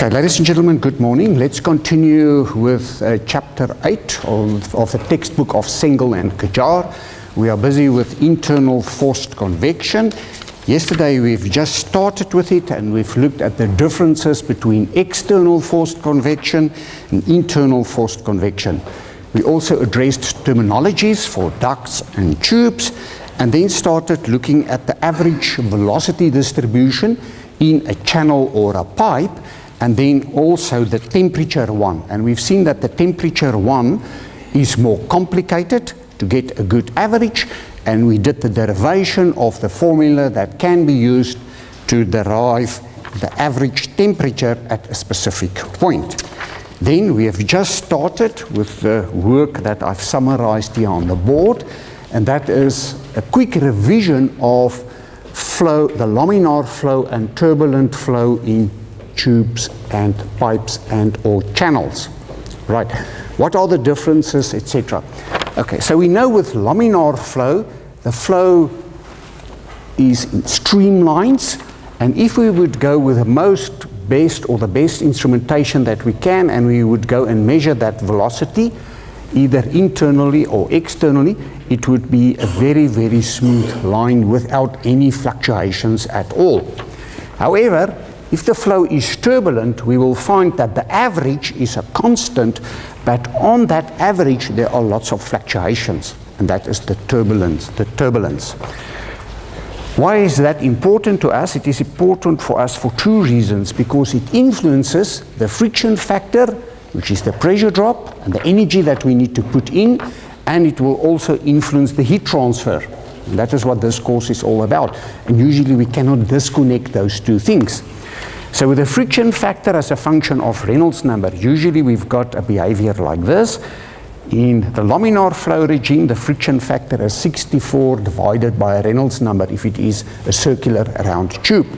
Okay, ladies and gentlemen, good morning. Let's continue with chapter 8 of the textbook of Cengel and Ghajar. We are busy with internal forced convection. Yesterday we've just started with it and we've looked at the differences between external forced convection and internal forced convection. We also addressed terminologies for ducts and tubes and then started looking at the average velocity distribution in a channel or a pipe, and then also the temperature one. And we've seen that the temperature one is more complicated to get a good average, and we did the derivation of the formula that can be used to derive the average temperature at a specific point. Then we have just started with the work that I've summarized here on the board, and that is a quick revision of flow, the laminar flow and turbulent flow in tubes and pipes and or channels. Right, what are the differences, etc. Okay, so we know with laminar flow, the flow is in streamlines, and if we would go with the best instrumentation that we can, and we would go and measure that velocity, either internally or externally, it would be a very, very smooth line without any fluctuations at all. However, if the flow is turbulent, we will find that the average is a constant, but on that average there are lots of fluctuations, and that is the turbulence. Why is that important to us? It is important for us for two reasons, because it influences the friction factor, which is the pressure drop and the energy that we need to put in, and it will also influence the heat transfer. And that is what this course is all about. And usually we cannot disconnect those two things. So with the friction factor as a function of Reynolds number, usually we've got a behavior like this. In the laminar flow regime, the friction factor is 64 divided by a Reynolds number if it is a circular round tube.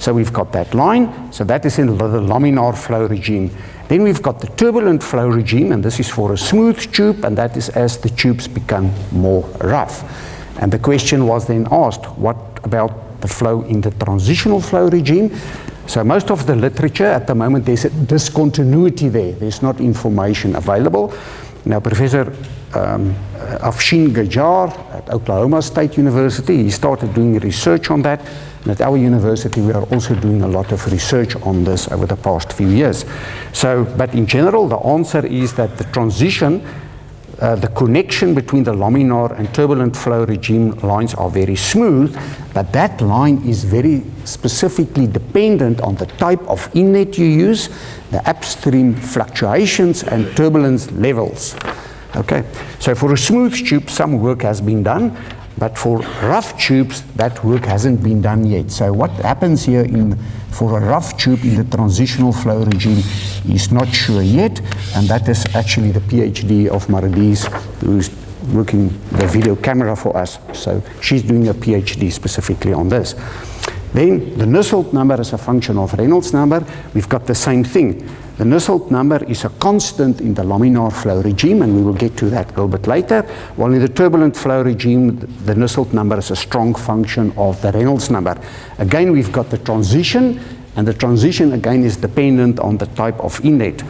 So we've got that line. So that is in the laminar flow regime. Then we've got the turbulent flow regime, and this is for a smooth tube, and that is as the tubes become more rough. And the question was then asked, what about the flow in the transitional flow regime? So most of the literature at the moment, there's a discontinuity there. There's not information available. Now, Professor Cengel and Ghajar at Oklahoma State University, he started doing research on that. And at our university, we are also doing a lot of research on this over the past few years. So, but in general, the answer is that the transition, the connection between the laminar and turbulent flow regime lines are very smooth, but that line is very specifically dependent on the type of inlet you use, the upstream fluctuations and turbulence levels. Okay, so for a smooth tube, some work has been done, but for rough tubes, that work hasn't been done yet. So what happens here for a rough tube in the transitional flow regime is not sure yet, and that is actually the PhD of Marilise, who's working the video camera for us. So she's doing a PhD specifically on this. Then the Nusselt number is a function of Reynolds number. We've got the same thing. The Nusselt number is a constant in the laminar flow regime, and we will get to that a little bit later. While in the turbulent flow regime, the Nusselt number is a strong function of the Reynolds number. Again, we've got the transition, and the transition again is dependent on the type of inlet.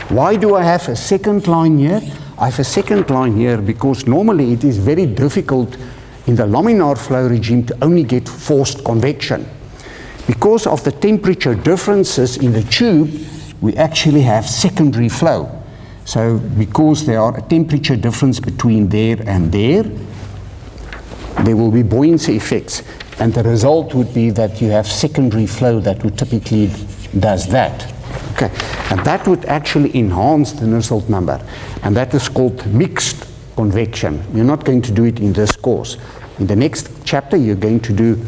Why do I have a second line here? I have a second line here because normally it is very difficult in the laminar flow regime to only get forced convection. Because of the temperature differences in the tube, we actually have secondary flow. So because there are a temperature difference between there and there will be buoyancy effects. And the result would be that you have secondary flow that would typically does that. Okay, and that would actually enhance the Nusselt number. And that is called mixed convection. You're not going to do it in this course. In the next chapter, you're going to do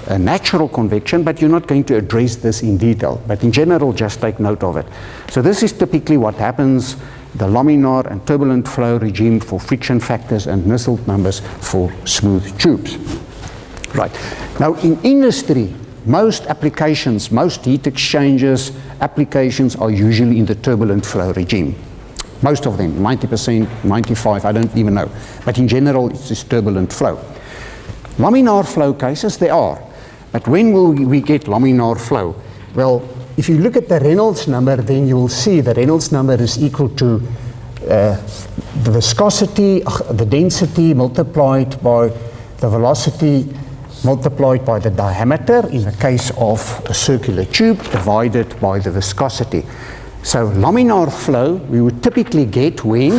a natural convection, but you're not going to address this in detail. But in general, just take note of it. So this is typically what happens, the laminar and turbulent flow regime for friction factors and Nusselt numbers for smooth tubes. Right. Now in industry, most applications, most heat exchangers applications are usually in the turbulent flow regime. Most of them, 90%, 95%, I don't even know. But in general, it's this turbulent flow. Laminar flow cases, there are. But when will we get laminar flow? Well, if you look at the Reynolds number, then you will see the Reynolds number is equal to the viscosity, the density multiplied by the velocity multiplied by the diameter, in the case of a circular tube, divided by the viscosity. So laminar flow we would typically get when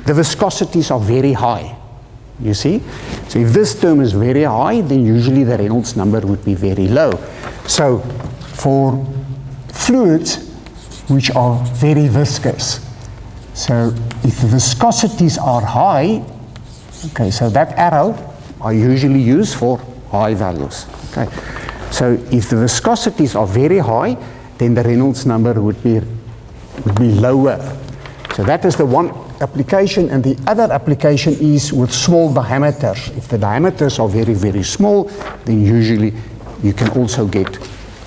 the viscosities are very high. You see? So if this term is very high, then usually the Reynolds number would be very low. So for fluids which are very viscous, so if the viscosities are high, okay, so that arrow I usually use for high values. Okay, so if the viscosities are very high, then the Reynolds number would be lower. So that is the one application, and the other application is with small diameters. If the diameters are very, very small, then usually you can also get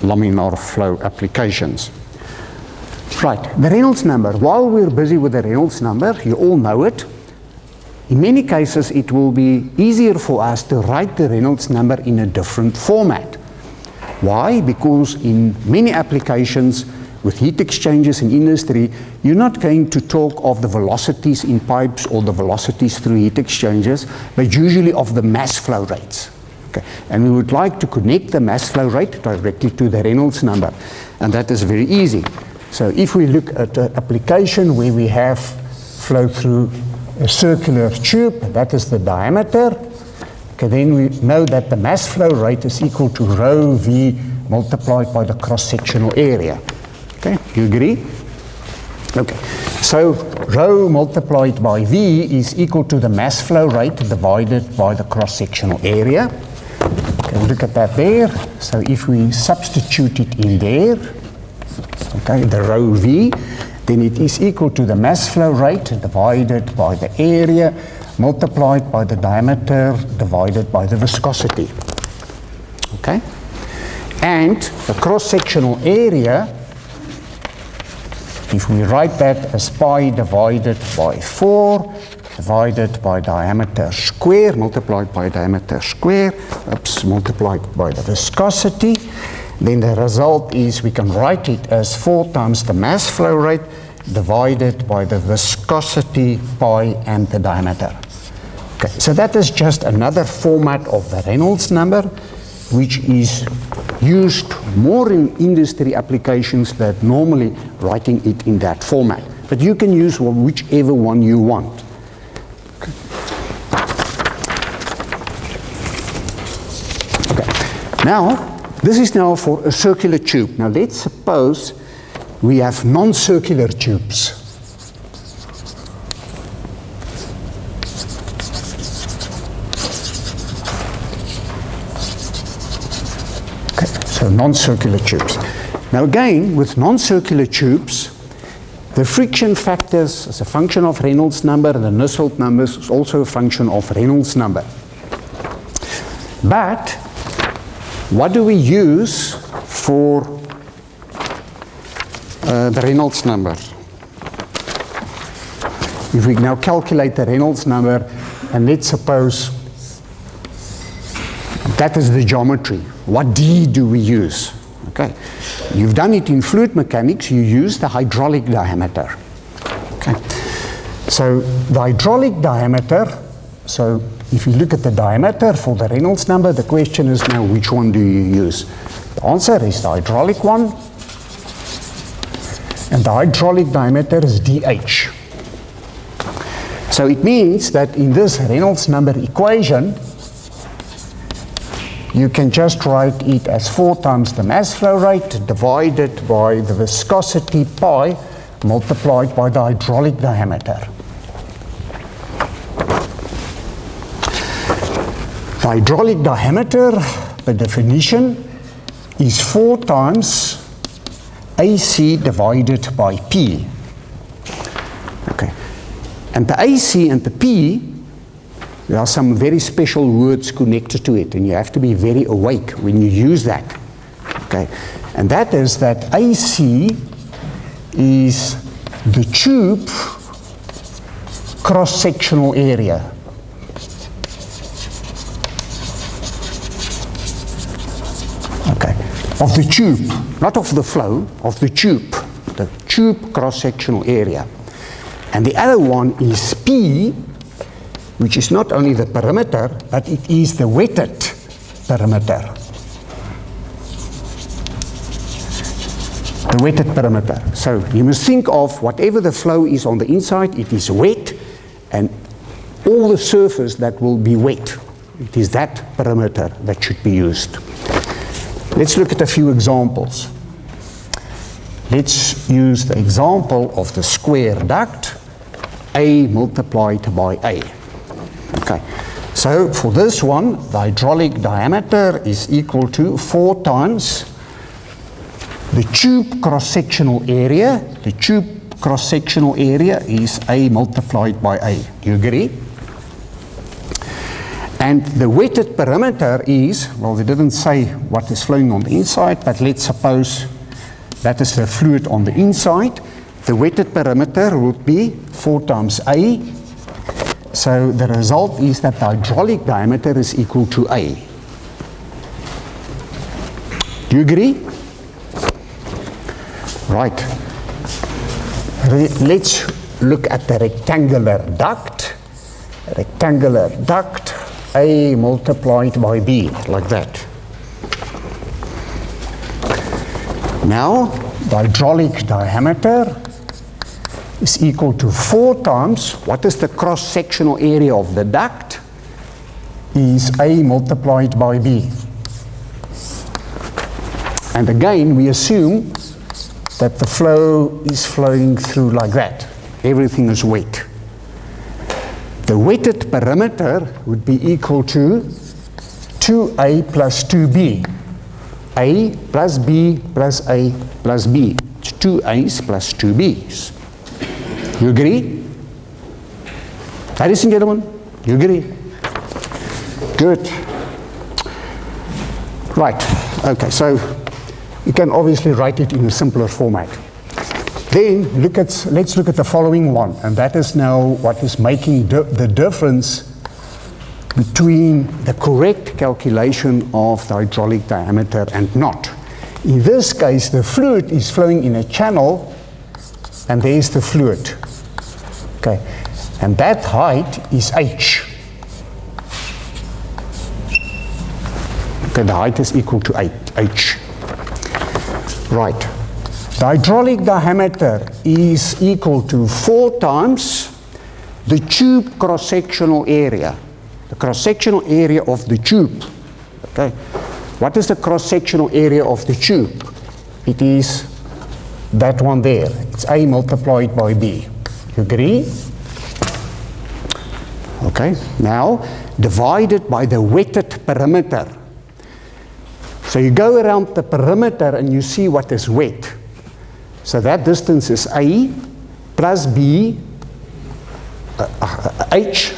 laminar flow applications. Right, the Reynolds number. While we're busy with the Reynolds number, you all know it. In many cases, it will be easier for us to write the Reynolds number in a different format. Why? Because in many applications with heat exchangers in industry, you're not going to talk of the velocities in pipes or the velocities through heat exchangers, but usually of the mass flow rates. Okay. And we would like to connect the mass flow rate directly to the Reynolds number, and that is very easy. So if we look at an application where we have flow through a circular tube, that is the diameter, okay, then we know that the mass flow rate is equal to rho V multiplied by the cross-sectional area. Okay, you agree? Okay, so rho multiplied by V is equal to the mass flow rate divided by the cross-sectional area. Okay, look at that there. So if we substitute it in there, okay, the rho V, then it is equal to the mass flow rate divided by the area multiplied by the diameter divided by the viscosity. Okay? And the cross-sectional area, if we write that as pi divided by 4 divided by diameter square multiplied by diameter square, multiplied by the viscosity, then the result is we can write it as 4 times the mass flow rate divided by the viscosity pi and the diameter. Okay, so that is just another format of the Reynolds number, which is used more in industry applications than normally writing it in that format. But you can use whichever one you want. Okay. Now, this is now for a circular tube. Now let's suppose we have non-circular tubes. Okay, so non-circular tubes. Now again, with non-circular tubes, the friction factors is a function of Reynolds number, and the Nusselt numbers is also a function of Reynolds number. But what do we use for the Reynolds number? If we now calculate the Reynolds number, and let's suppose that is the geometry, what D do we use? Okay, you've done it in fluid mechanics, you use the hydraulic diameter. Okay, so the hydraulic diameter, so if you look at the diameter for the Reynolds number, the question is now which one do you use? The answer is the hydraulic one, and the hydraulic diameter is DH. So it means that in this Reynolds number equation, you can just write it as 4 times the mass flow rate divided by the viscosity pi multiplied by the hydraulic diameter. The hydraulic diameter, by definition, is 4 times AC divided by P. Okay. And the AC and the P, there are some very special words connected to it, and you have to be very awake when you use that. Okay. And that is that AC is the tube cross-sectional area. Okay. of the tube, not of the flow, of the tube cross-sectional area. And the other one is P, which is not only the perimeter, but it is the wetted perimeter. The wetted perimeter. So you must think of whatever the flow is on the inside, it is wet, and all the surface that will be wet. It is that perimeter that should be used. Let's look at a few examples. Let's use the example of the square duct, A multiplied by A. Okay, so for this one, the hydraulic diameter is equal to 4 times the tube cross-sectional area. The tube cross-sectional area is A multiplied by A. Do you agree? And the wetted perimeter is, well, they didn't say what is flowing on the inside, but let's suppose that is the fluid on the inside. The wetted perimeter would be 4 times A. So the result is that the hydraulic diameter is equal to A. Do you agree? Right. Let's look at the rectangular duct. Rectangular duct, A multiplied by B, like that. Now, the hydraulic diameter is equal to 4 times, what is the cross-sectional area of the duct? Is A multiplied by B. And again, we assume that the flow is flowing through like that. Everything is wet. The wetted perimeter would be equal to 2A plus 2B. A plus B plus A plus B. It's 2A's plus 2B's. You agree? Ladies and gentlemen, you agree? Good. Right. Okay, so you can obviously write it in a simpler format. Then let's look at the following one, and that is now what is making the difference between the correct calculation of the hydraulic diameter and not. In this case, the fluid is flowing in a channel, and there is the fluid. Okay, and that height is H. Okay, the height is equal to H. Right. The hydraulic diameter is equal to 4 times the tube cross-sectional area. The cross-sectional area of the tube. Okay. What is the cross-sectional area of the tube? It is that one there. It's A multiplied by B. You agree? Okay. Now, divided by the wetted perimeter. So you go around the perimeter and you see what is wet. So that distance is A plus B, H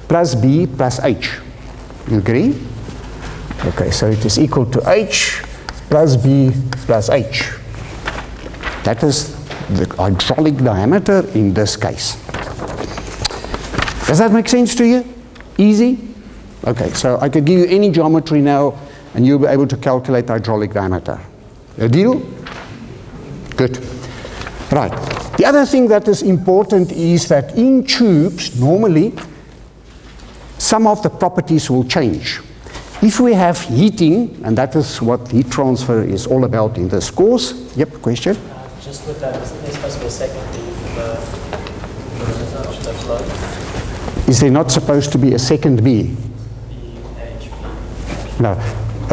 plus B plus H. You agree? Okay, so it is equal to H plus B plus H. That is the hydraulic diameter in this case. Does that make sense to you? Easy? Okay, so I could give you any geometry now and you'll be able to calculate the hydraulic diameter. A deal? Good. Right. The other thing that is important is that in tubes, normally, some of the properties will change. If we have heating, and that is what heat transfer is all about in this course. Yep, question? Just with that, isn't there supposed to be a second B for the flow? Is there not supposed to be a second B? BHP. No.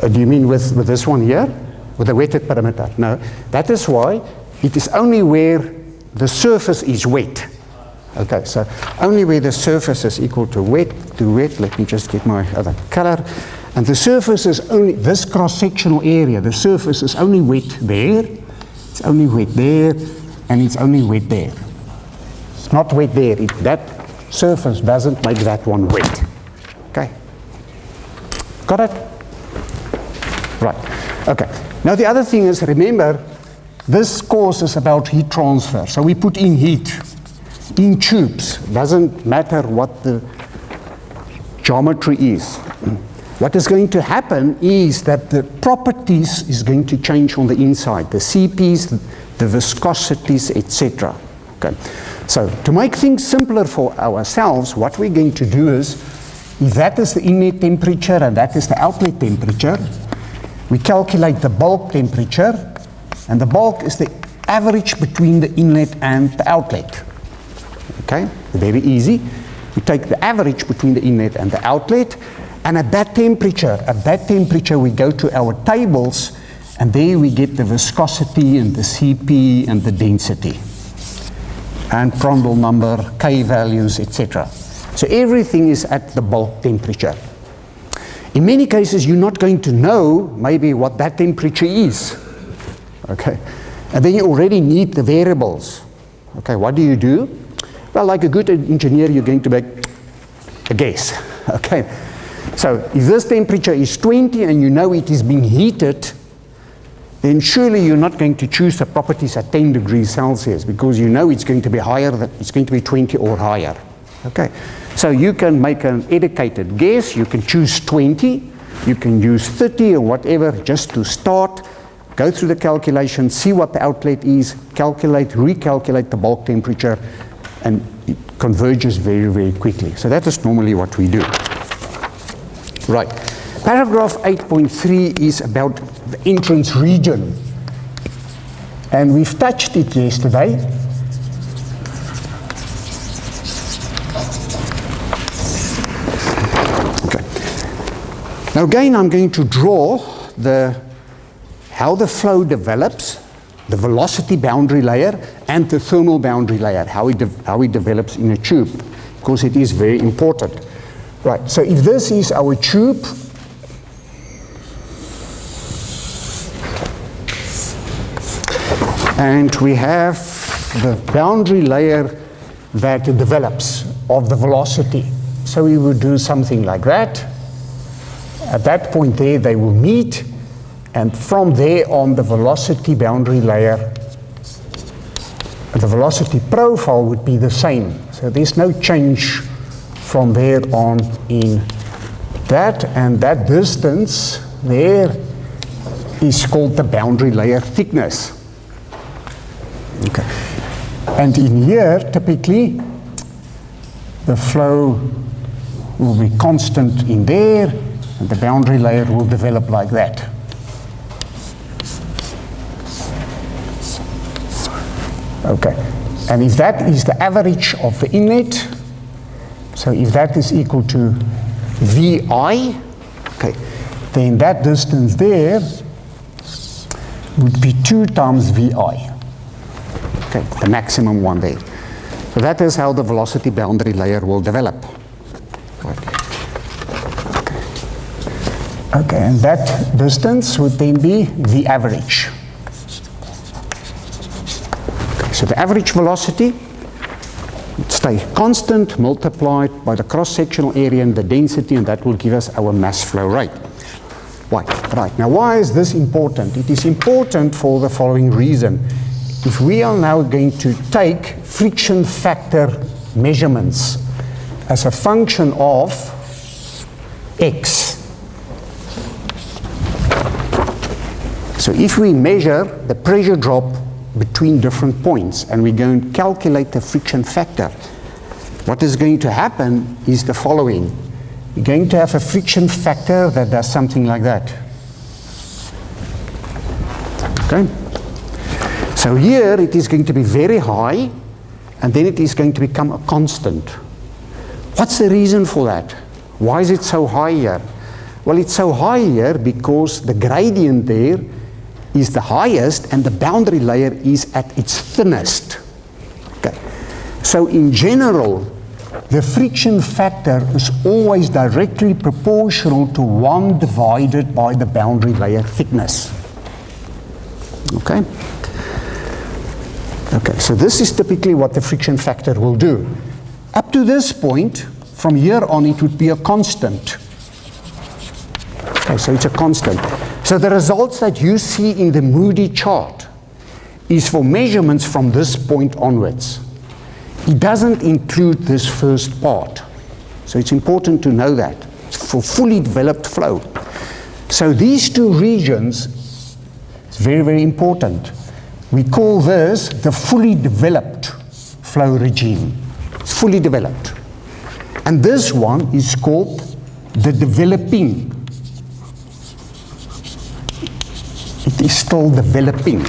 Do you mean with this one here? With the wetted perimeter? No. That is why it is only where the surface is wet. Okay, so only where the surface is equal to wet, let me just get my other color. And the surface is only, this cross-sectional area, the surface is only wet there, it's only wet there, and it's only wet there. It's not wet there. That surface doesn't make that one wet. Okay? Got it? Right. Okay. Now the other thing is, remember, this course is about heat transfer. So we put in heat in tubes. Doesn't matter what the geometry is. what is going to happen is that the properties is going to change on the inside, the CPs, the viscosities, etc. Okay. So to make things simpler for ourselves, what we're going to do is, if that is the inlet temperature and that is the outlet temperature, we calculate the bulk temperature, and the bulk is the average between the inlet and the outlet. Okay, very easy. We take the average between the inlet and the outlet, and at that temperature we go to our tables, and there we get the viscosity and the CP and the density, and Prandtl number, K values, etc. So everything is at the bulk temperature. In many cases, you're not going to know maybe what that temperature is. Okay, and then you already need the variables. Okay, what do? Well, like a good engineer, you're going to make a guess. Okay, so if this temperature is 20 and you know it is being heated, then surely you're not going to choose the properties at 10 degrees Celsius, because you know it's going to be higher, it's going to be 20 or higher. Okay, so you can make an educated guess. You can choose 20, you can use 30 or whatever just to start, go through the calculation, see what the outlet is, calculate, recalculate the bulk temperature, and it converges very, very quickly. So that is normally what we do. Right. Paragraph 8.3 is about the entrance region. And we've touched it yesterday. Okay. Now again, I'm going to draw how the flow develops, the velocity boundary layer and the thermal boundary layer, how it develops in a tube, because it is very important. Right, so if this is our tube, and we have the boundary layer that develops of the velocity. So we would do something like that. At that point there, they will meet, and from there on, the velocity boundary layer, the velocity profile would be the same. So there's no change from there on in that, and that distance there is called the boundary layer thickness. Okay. And in here, typically, the flow will be constant in there, and the boundary layer will develop like that. Okay, and if that is the average of the inlet, so if that is equal to VI, okay, then that distance there would be 2 times VI, okay, the maximum one there. So that is how the velocity boundary layer will develop. Okay, and that distance would then be the average. So the average velocity would stay constant, multiplied by the cross-sectional area and the density, and that will give us our mass flow rate. Right. Now, why is this important? It is important for the following reason. If we are now going to take friction factor measurements as a function of X. So if we measure the pressure drop between different points and we go and calculate the friction factor, what is going to happen is the following. You're going to have a friction factor that does something like that. Okay? So here it is going to be very high, and then it is going to become a constant. What's the reason for that? Why is it so high here? Well, it's so high here because the gradient there is the highest and the boundary layer is at its thinnest. Okay. So in general, the friction factor is always directly proportional to 1 divided by the boundary layer thickness. Okay? Okay, so this is typically what the friction factor will do. Up to this point, from here on, it would be a constant. Okay, so it's a constant. So the results that you see in the Moody chart is for measurements from this point onwards. It doesn't include this first part. So it's important to know that. It's for fully developed flow. So these two regions is very, very important. We call this the fully developed flow regime. It's fully developed. And this one is called the developing. It is still developing.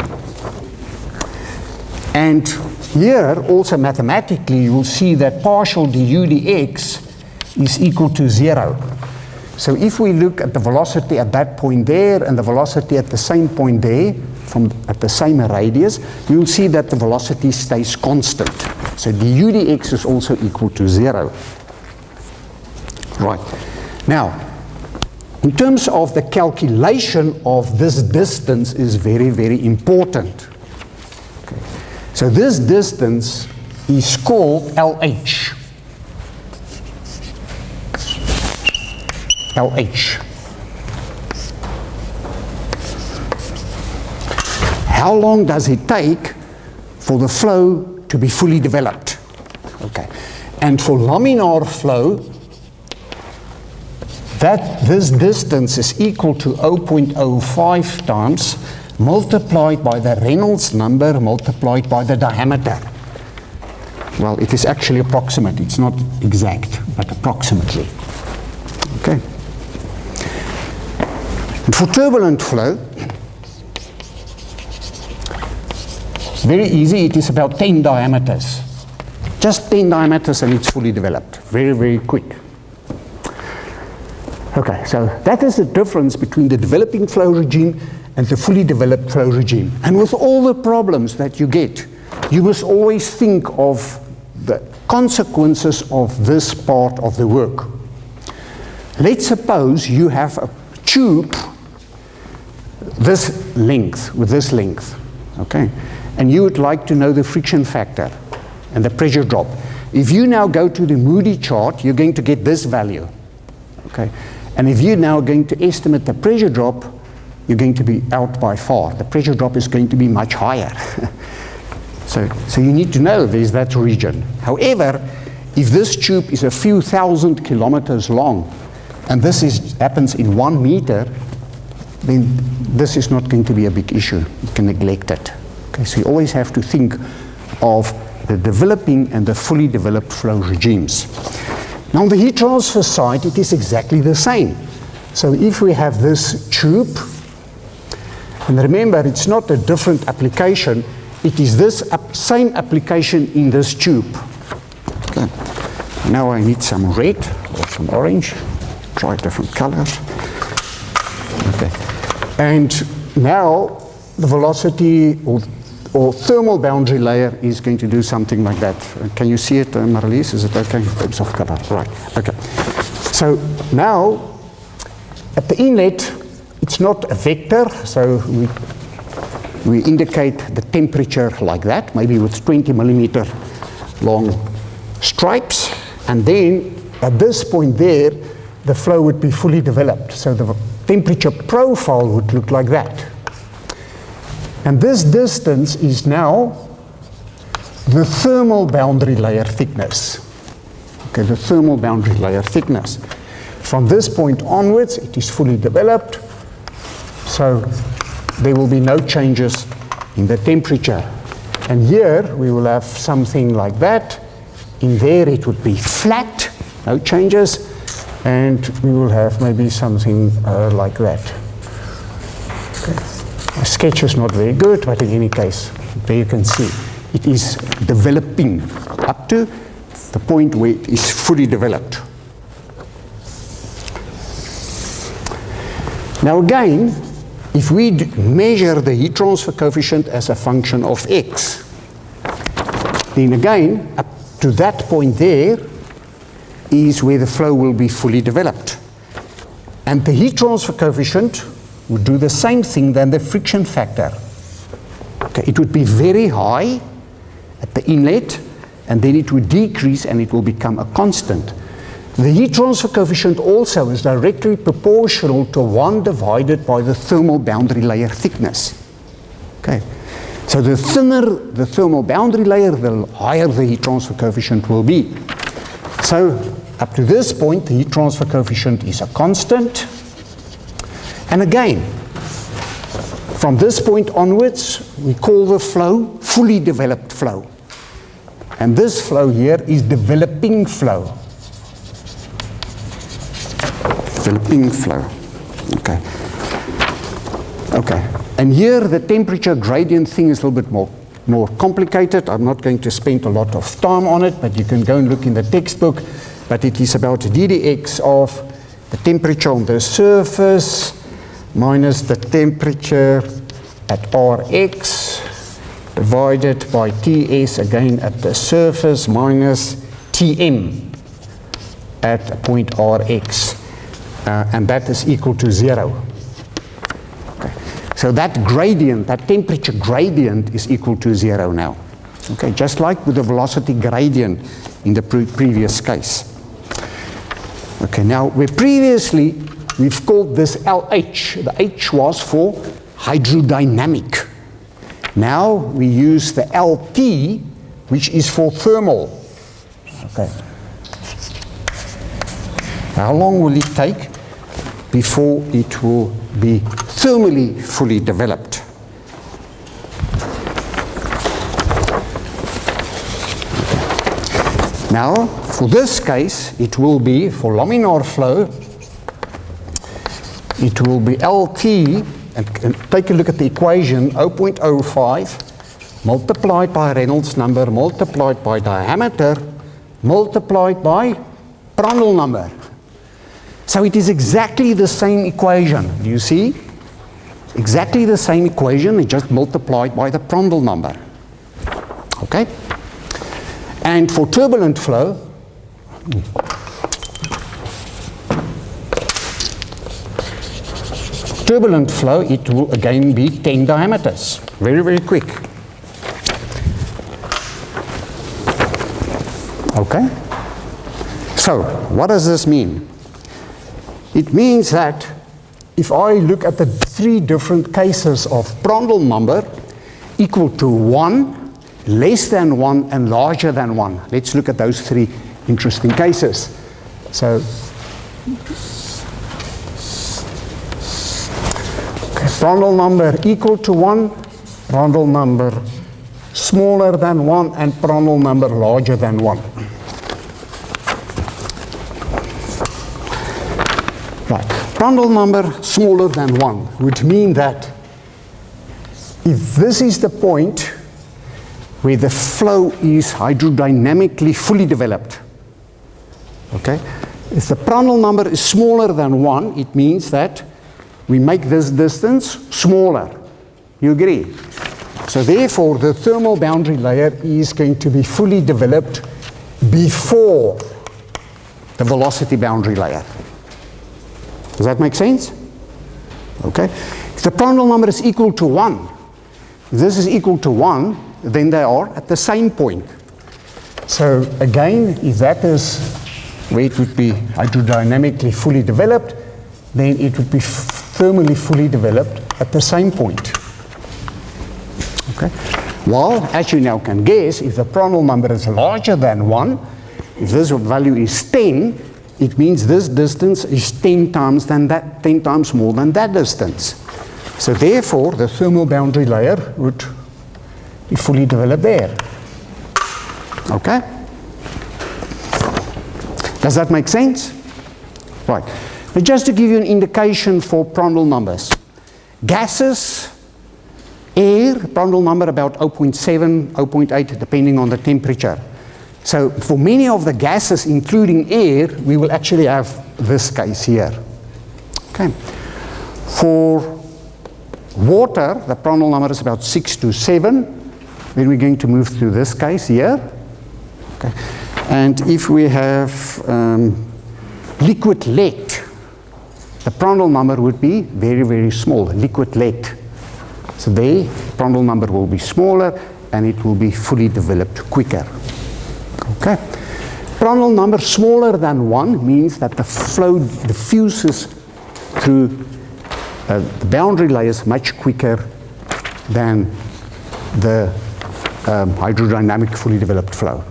And here, also mathematically, you will see that partial du dx is equal to 0. So if we look at the velocity at that point there and the velocity at the same point there, at the same radius, we will see that the velocity stays constant. So du dx is also equal to 0. Right. Now, in terms of the calculation of this distance is very, very important. Okay. So this distance is called LH. LH. How long does it take for the flow to be fully developed? Okay. And for laminar flow, this distance is equal to 0.05 times multiplied by the Reynolds number multiplied by the diameter. Well, it is actually approximate. It's not exact, but approximately. Okay. And for turbulent flow, very easy. It is about 10 diameters. Just 10 diameters and it's fully developed. Very, very quick. Okay, so that is the difference between the developing flow regime and the fully developed flow regime. And with all the problems that you get, you must always think of the consequences of this part of the work. Let's suppose you have a tube this length, with this length, okay? And you would like to know the friction factor and the pressure drop. If you now go to the Moody chart, you're going to get this value, okay? And if you're now going to estimate the pressure drop, you're going to be out by far. The pressure drop is going to be much higher. So you need to know there's that region. However, if this tube is a few thousand kilometers long, and this happens in 1 meter, then this is not going to be a big issue. You can neglect it. Okay, so you always have to think of the developing and the fully developed flow regimes. Now on the heat transfer side, it is exactly the same. So if we have this tube, and remember it's not a different application, it is this same application in this tube. Okay. Now I need some red or some orange, try different colors. Okay. And now the velocity or thermal boundary layer is going to do something like that. Can you see it, Marlies? Is it okay in terms of color? Right, okay. So now, at the inlet, it's not a vector, so we indicate the temperature like that, maybe with 20 millimeter long stripes, and then at this point there, the flow would be fully developed. So the temperature profile would look like that. And this distance is now the thermal boundary layer thickness. Okay, the thermal boundary layer thickness. From this point onwards, it is fully developed. So there will be no changes in the temperature. And here we will have something like that. In there it would be flat, no changes. And we will have maybe something like that. Okay. The sketch is not very good, but in any case, there you can see it is developing up to the point where it is fully developed. Now again, if we measure the heat transfer coefficient as a function of x, then again, up to that point there is where the flow will be fully developed. And the heat transfer coefficient would do the same thing than the friction factor. Okay, it would be very high at the inlet, and then it would decrease and it will become a constant. The heat transfer coefficient also is directly proportional to 1 divided by the thermal boundary layer thickness. Okay, so the thinner the thermal boundary layer, the higher the heat transfer coefficient will be. So Up to this point, the heat transfer coefficient is a constant. And again, from this point onwards, we call the flow fully developed flow. And this flow here is developing flow. Developing flow. Okay. Okay. And here the temperature gradient thing is a little bit more complicated. I'm not going to spend a lot of time on it, but you can go and look in the textbook. But it is about ddx of the temperature on the surface minus the temperature at Rx divided by Ts again at the surface minus Tm at a point Rx. And that is equal to 0. Okay. So that gradient, that temperature gradient is equal to 0 now. Okay, just like with the velocity gradient in the previous case. Okay, now where previously we've called this LH. The H was for hydrodynamic. Now we use the LT, which is for thermal. Okay. How long will it take before it will be thermally fully developed? Now, for this case, it will be, for laminar flow, it will be LT, and take a look at the equation, 0.05 multiplied by Reynolds number, multiplied by diameter, multiplied by Prandtl number. So it is exactly the same equation. Do you see? Exactly the same equation, it just multiplied by the Prandtl number. Okay? And for turbulent flow, it will again be 10 diameters. Very, very quick. Okay? So, what does this mean? It means that if I look at the 3 different cases of Prandtl number equal to 1, less than 1, and larger than 1. Let's look at those 3 interesting cases. So, Prandtl number equal to 1, Prandtl number smaller than 1, and Prandtl number larger than 1. Right. Prandtl number smaller than 1 would mean that if this is the point where the flow is hydrodynamically fully developed, okay? If the Prandtl number is smaller than 1, it means that we make this distance smaller. You agree? So therefore, the thermal boundary layer is going to be fully developed before the velocity boundary layer. Does that make sense? Okay. If the Prandtl number is equal to 1, if this is equal to 1, then they are at the same point. So again, if that is where it would be hydrodynamically fully developed, then it would be thermally fully developed at the same point. Okay. Well, as you now can guess, if the Prandtl number is larger than 1, if this value is 10, it means this distance is 10 times more than that distance. So therefore, the thermal boundary layer would be fully developed there. Okay? Does that make sense? Right. But just to give you an indication for Prandtl numbers. Gases, air, Prandtl number about 0.7, 0.8, depending on the temperature. So for many of the gases, including air, we will actually have this case here. Okay. For water, the Prandtl number is about 6 to 7. Then we're going to move to this case here. Okay. And if we have liquid lead, the Prandtl number would be very, very small, liquid lead. So the Prandtl number will be smaller and it will be fully developed quicker. Okay. Prandtl number smaller than 1 means that the flow diffuses through the boundary layers much quicker than the hydrodynamic fully developed flow.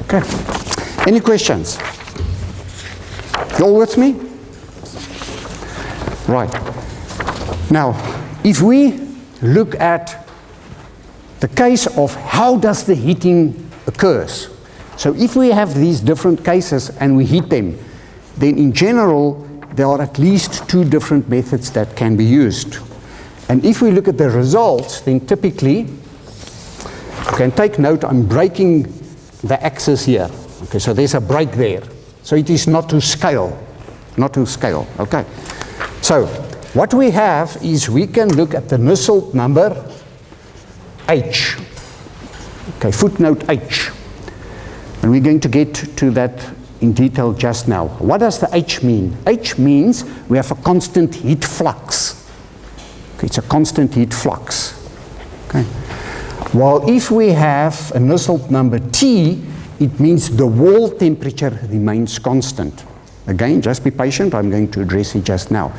Okay. Any questions? You all with me? Right. Now, if we look at the case of how does the heating occurs. So if we have these different cases and we heat them, then in general, there are at least two different methods that can be used. And if we look at the results, then typically, you can take note, I'm breaking the axis here. Okay, so there's a break there. So it is not to scale, okay. So what we have is we can look at the Nusselt number H. Okay, footnote H. And we're going to get to that in detail just now. What does the H mean? H means we have a constant heat flux. Okay, it's a constant heat flux. Okay. While if we have a Nusselt number T, it means the wall temperature remains constant. Again, just be patient, I'm going to address it just now.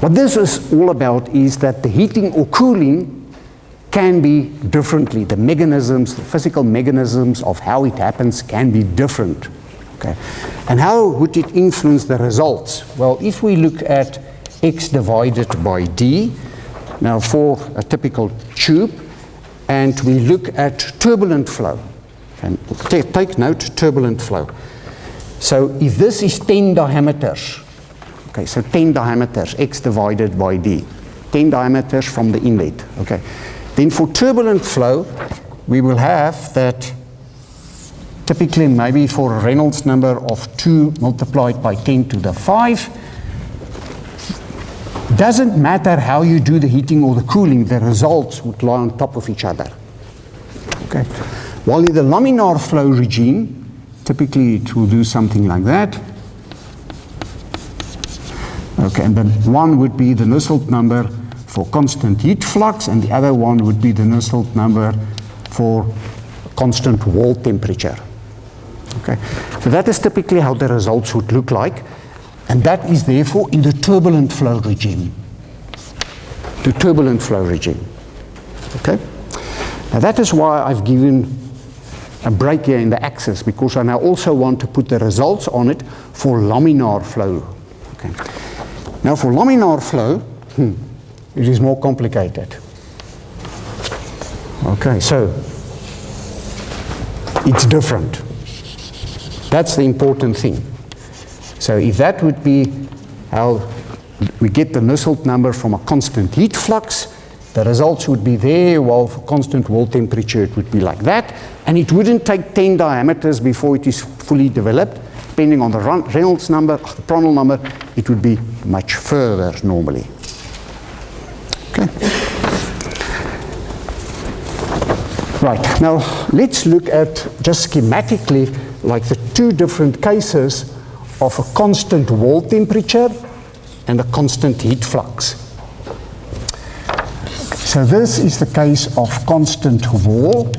What this is all about is that the heating or cooling can be differently. The mechanisms, the physical mechanisms of how it happens can be different. Okay. And how would it influence the results? Well, if we look at X divided by D, now for a typical tube, and we look at turbulent flow, and take note, turbulent flow. So if this is 10 diameters, okay, so 10 diameters, X divided by D, 10 diameters from the inlet, okay. Then for turbulent flow, we will have that typically maybe for a Reynolds number of 2 multiplied by 10 to the 5. Doesn't matter how you do the heating or the cooling, the results would lie on top of each other. Okay. While in the laminar flow regime, typically it will do something like that. Okay, and then one would be the Nusselt number for constant heat flux, and the other one would be the Nusselt number for constant wall temperature. Okay, so that is typically how the results would look like, and that is therefore in the turbulent flow regime. The turbulent flow regime. Okay, now that is why I've given a break here in the axis, because I now also want to put the results on it for laminar flow. Okay. Now for laminar flow, it is more complicated. Okay, so it's different. That's the important thing. So if that would be how we get the Nusselt number from a constant heat flux, the results would be there, while for constant wall temperature it would be like that, and it wouldn't take 10 diameters before it is fully developed. Depending on the Reynolds number, the Prandtl number, it would be much further normally. Okay. Right, now let's look at just schematically like the two different cases of a constant wall temperature and a constant heat flux. So this is the case of constant wall.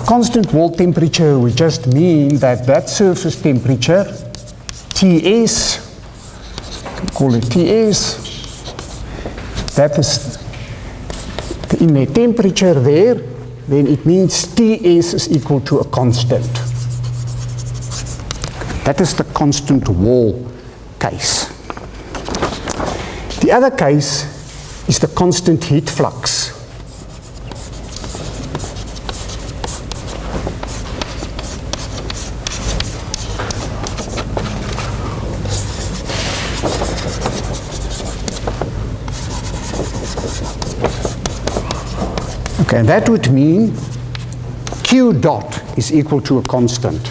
Constant wall temperature would just mean that that surface temperature, Ts, call it Ts, that is the inlet temperature there, then it means Ts is equal to a constant. That is the constant wall case. The other case is the constant heat flux. Okay, and that would mean Q dot is equal to a constant.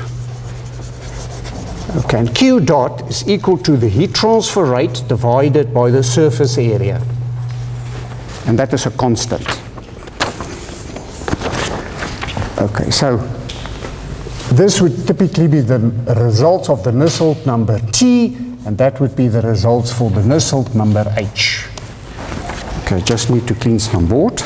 Okay, and Q dot is equal to the heat transfer rate divided by the surface area. And that is a constant. Okay, so this would typically be the results of the Nusselt number T, and that would be the results for the Nusselt number H. Okay, just need to clean some board.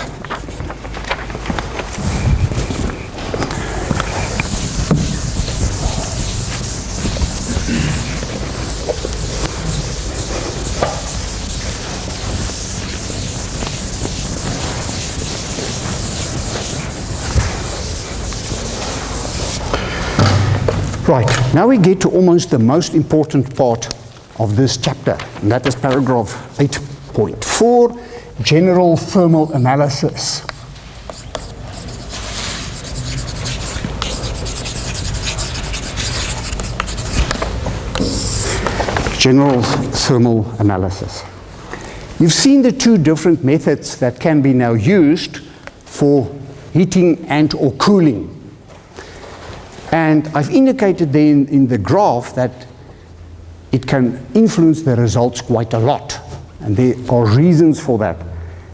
Right, now we get to almost the most important part of this chapter, and that is paragraph 8.4, general thermal analysis. General thermal analysis. You've seen the two different methods that can be now used for heating and or cooling. And I've indicated there in the graph that it can influence the results quite a lot. And there are reasons for that.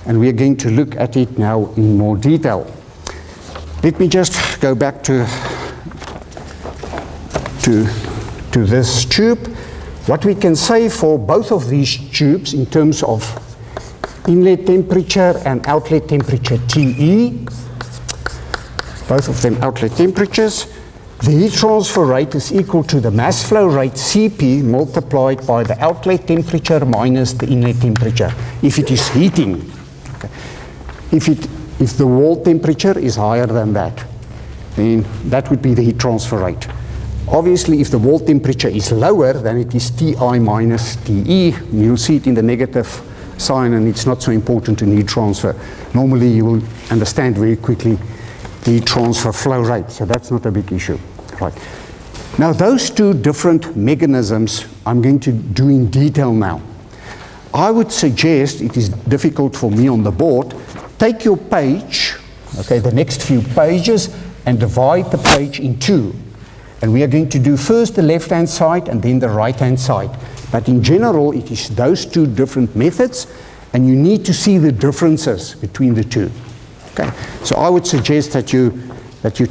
And we are going to look at it now in more detail. Let me just go back to this tube. What we can say for both of these tubes in terms of inlet temperature and outlet temperature TE, both of them outlet temperatures, the heat transfer rate is equal to the mass flow rate Cp multiplied by the outlet temperature minus the inlet temperature, if it is heating. Okay. If the wall temperature is higher than that, then that would be the heat transfer rate. Obviously, if the wall temperature is lower, then it is Ti minus Te. You'll see it in the negative sign, and it's not so important in heat transfer. Normally, you will understand very quickly the heat transfer flow rate, so that's not a big issue. Right. Now, those two different mechanisms I'm going to do in detail now. I would suggest, it is difficult for me on the board, take your page, okay, the next few pages, and divide the page in two. And we are going to do first the left-hand side and then the right-hand side. But in general, it is those two different methods, and you need to see the differences between the two. Okay? So I would suggest that you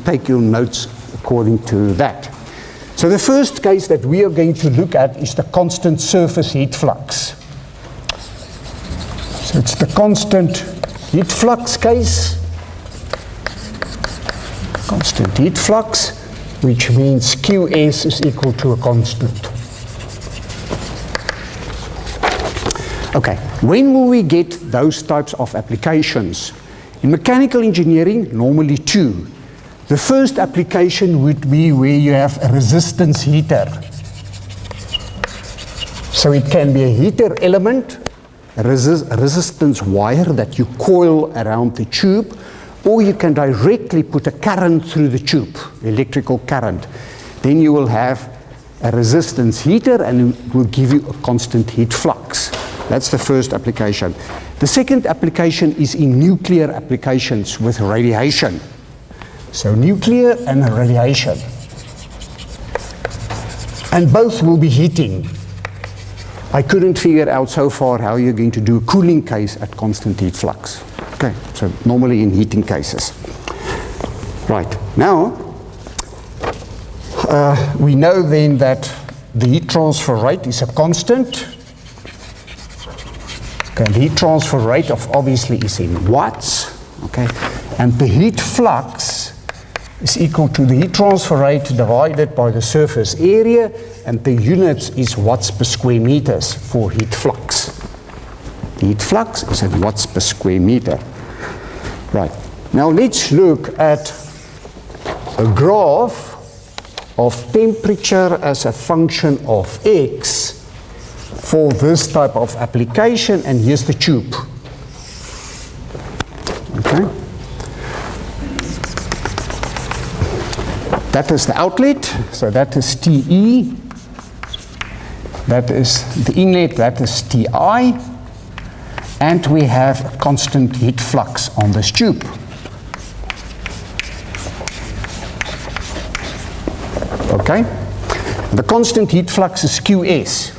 take your notes according to that. So the first case that we are going to look at is the constant surface heat flux. So it's the constant heat flux case. Constant heat flux, which means Qs is equal to a constant. Okay, when will we get those types of applications? In mechanical engineering, normally two. The first application would be where you have a resistance heater. So it can be a heater element, a resistance wire that you coil around the tube, or you can directly put a current through the tube, electrical current. Then you will have a resistance heater and it will give you a constant heat flux. That's the first application. The second application is in nuclear applications with radiation. So nuclear and radiation. And both will be heating. I couldn't figure out so far how you're going to do a cooling case at constant heat flux. Okay, so normally in heating cases. Right, now we know then that the heat transfer rate is a constant. Okay, the heat transfer rate obviously is in watts. Okay, and the heat flux is equal to the heat transfer rate divided by the surface area, and the units is watts per square meters for heat flux. The heat flux is in watts per square meter. Right. Now let's look at a graph of temperature as a function of x for this type of application, and here's the tube. Okay. That is the outlet, so that is TE. That is the inlet, that is TI. And we have a constant heat flux on this tube. Okay? The constant heat flux is Qs.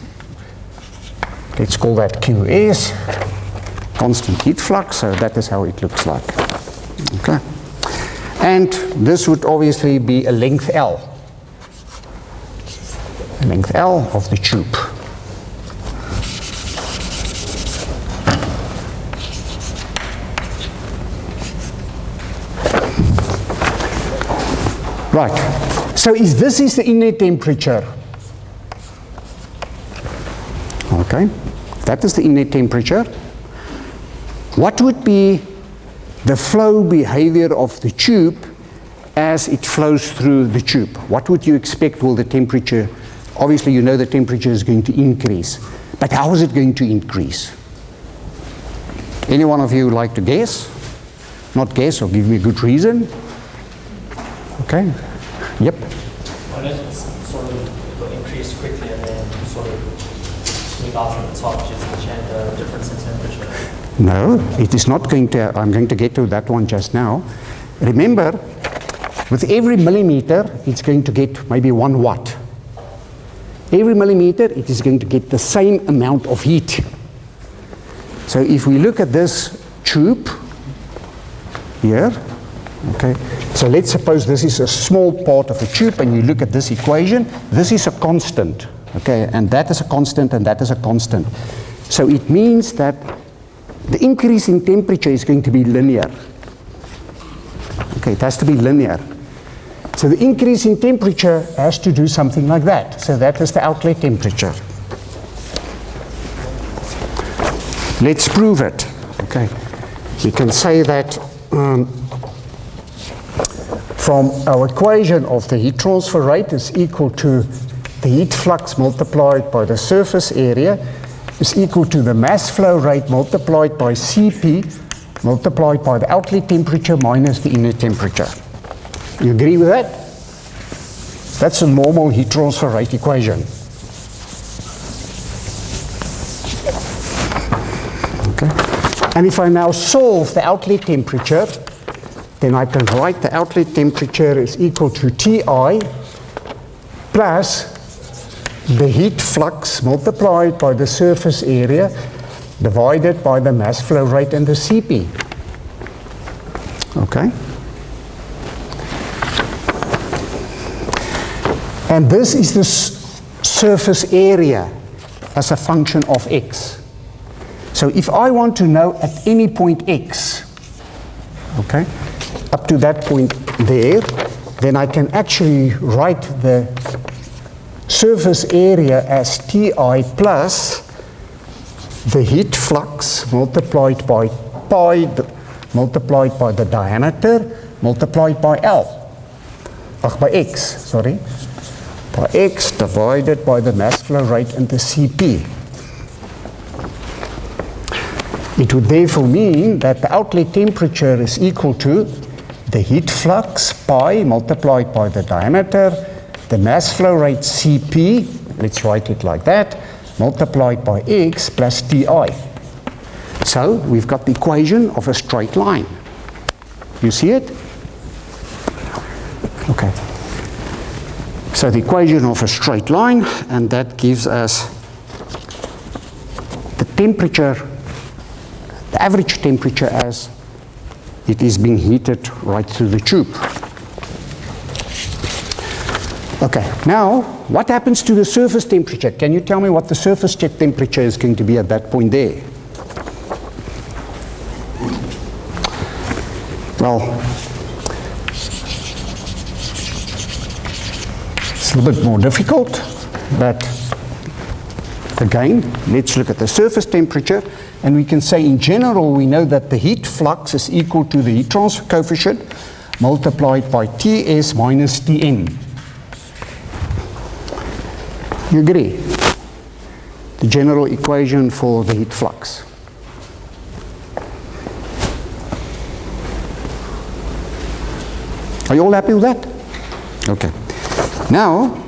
Let's call that Qs. Constant heat flux, so that is how it looks like. Okay? And this would obviously be a length L. A length L of the tube. Right, so if this is the inlet temperature, okay, that is the inlet temperature, what would be the flow behavior of the tube as it flows through the tube? What would you expect will the temperature, obviously you know the temperature is going to increase, but how is it going to increase? Any one of you like to guess? Not guess, or give me a good reason? Okay, yep. Well, it's sort of will increase quickly and then sort of smooth out from the top due to the difference in temperature. No, it is not going to, I'm going to get to that one just now. Remember, with every millimeter, it's going to get maybe 1 watt. Every millimeter, it is going to get the same amount of heat. So if we look at this tube here, okay, so let's suppose this is a small part of a tube and you look at this equation, this is a constant, okay, and that is a constant and that is a constant. So it means that the increase in temperature is going to be linear. Okay, it has to be linear. So the increase in temperature has to do something like that. So that is the outlet temperature. Let's prove it. Okay, we can say that from our equation of the heat transfer rate is equal to the heat flux multiplied by the surface area is equal to the mass flow rate multiplied by Cp multiplied by the outlet temperature minus the inlet temperature. You agree with that? That's a normal heat transfer rate equation. Okay. And if I now solve the outlet temperature, then I can write the outlet temperature is equal to Ti plus the heat flux multiplied by the surface area divided by the mass flow rate and the Cp. Okay? And this is the surface area as a function of x. So if I want to know at any point x, okay, up to that point there, then I can actually write the surface area as Ti plus the heat flux multiplied by pi, multiplied by the diameter, multiplied by L. By x, sorry. By x divided by the mass flow rate and the Cp. It would therefore mean that the outlet temperature is equal to the heat flux pi multiplied by the diameter, the mass flow rate Cp, let's write it like that, multiplied by x plus Ti. So we've got the equation of a straight line. You see it? Okay. So the equation of a straight line, and that gives us the temperature, the average temperature as it is being heated right through the tube. Okay, now what happens to the surface temperature? Can you tell me what the surface check temperature is going to be at that point there? Well, it's a little bit more difficult, but again, let's look at the surface temperature, and we can say in general we know that the heat flux is equal to the heat transfer coefficient multiplied by Ts minus Tm. You agree? The general equation for the heat flux. Are you all happy with that? Okay. Now,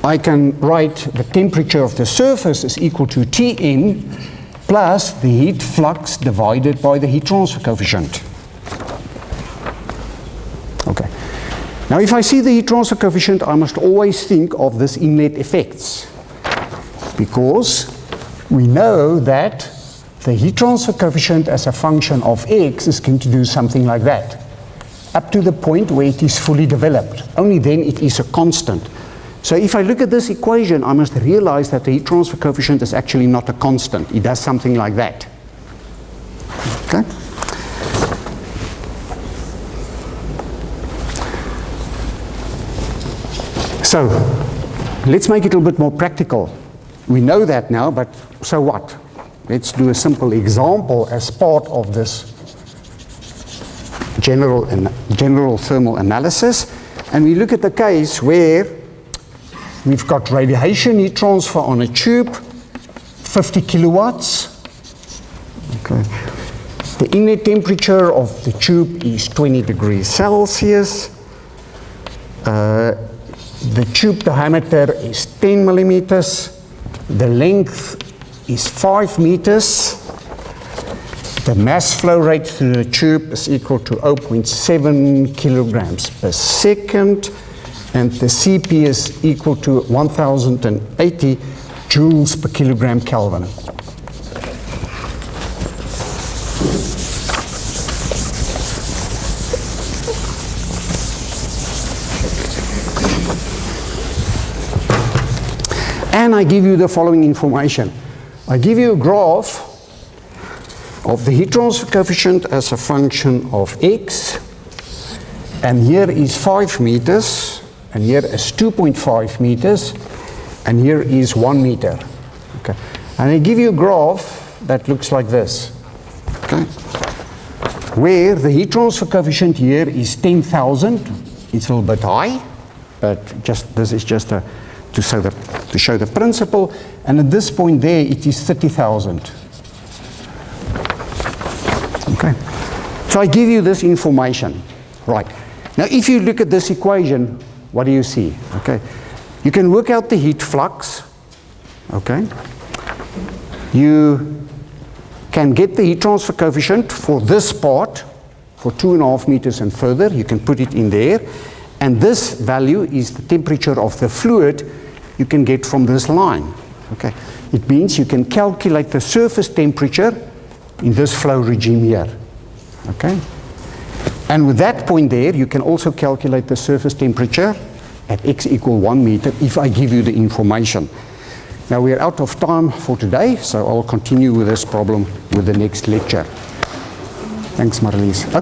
I can write the temperature of the surface is equal to Tn plus the heat flux divided by the heat transfer coefficient. Okay. Now, if I see the heat transfer coefficient, I must always think of this inlet effects, because we know that the heat transfer coefficient as a function of x is going to do something like that, up to the point where it is fully developed. Only then it is a constant. So if I look at this equation, I must realize that the heat transfer coefficient is actually not a constant. It does something like that. Okay? So, let's make it a little bit more practical. We know that now, but so what? Let's do a simple example as part of this general thermal analysis. And we look at the case where we've got radiation heat transfer on a tube, 50 kilowatts. Okay. The inlet temperature of the tube is 20 degrees Celsius. The tube diameter is 10 millimeters. The length is 5 meters. The mass flow rate through the tube is equal to 0.7 kilograms per second, and the Cp is equal to 1080 joules per kilogram Kelvin. And I give you the following information. I give you a graph of the heat transfer coefficient as a function of x, and here is 5 meters, and here is 2.5 meters, and here is 1 meter. Okay. And I give you a graph that looks like this, okay, where the heat transfer coefficient here is 10,000. It's a little bit high, but this is just to show the principle, and at this point there it is 30,000. Okay, so I give you this information. Right, now if you look at this equation, what do you see? Okay, you can work out the heat flux. Okay, you can get the heat transfer coefficient for this part, for 2.5 meters and further. You can put it in there, and this value is the temperature of the fluid you can get from this line. Okay, it means you can calculate the surface temperature in this flow regime here. Okay, and with that point there, you can also calculate the surface temperature at x equal 1 meter if I give you the information. Now we're out of time for today, so I'll continue with this problem with the next lecture. Thanks, Marlies.